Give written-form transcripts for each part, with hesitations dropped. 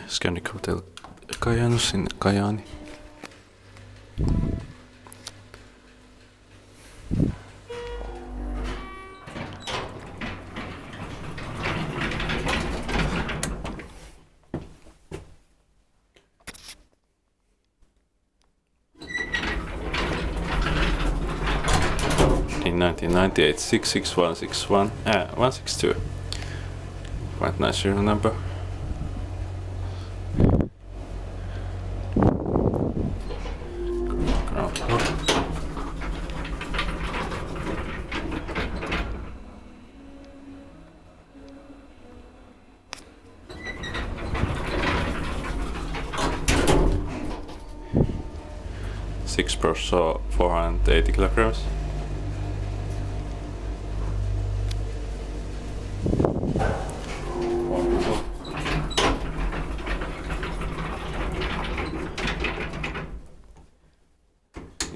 Scandic Hotel Kajanus in Kajaani. In 1998, 66161, 162. Quite nice serial number. Ground floor. Six person, 480 kilograms.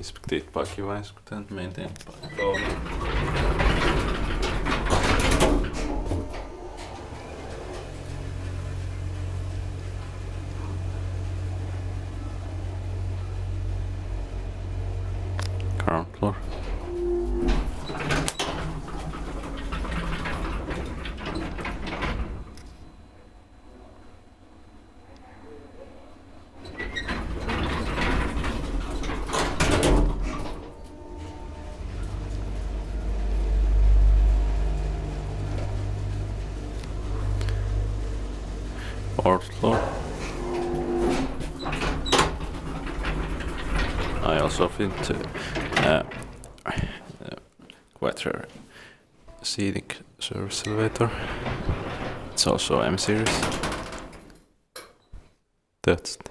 Inspekteert pakjewijs, content maintained by Kone. Ground floor. Fourth floor. I also fit quite rare Scandic service elevator. It's also M series. That's it.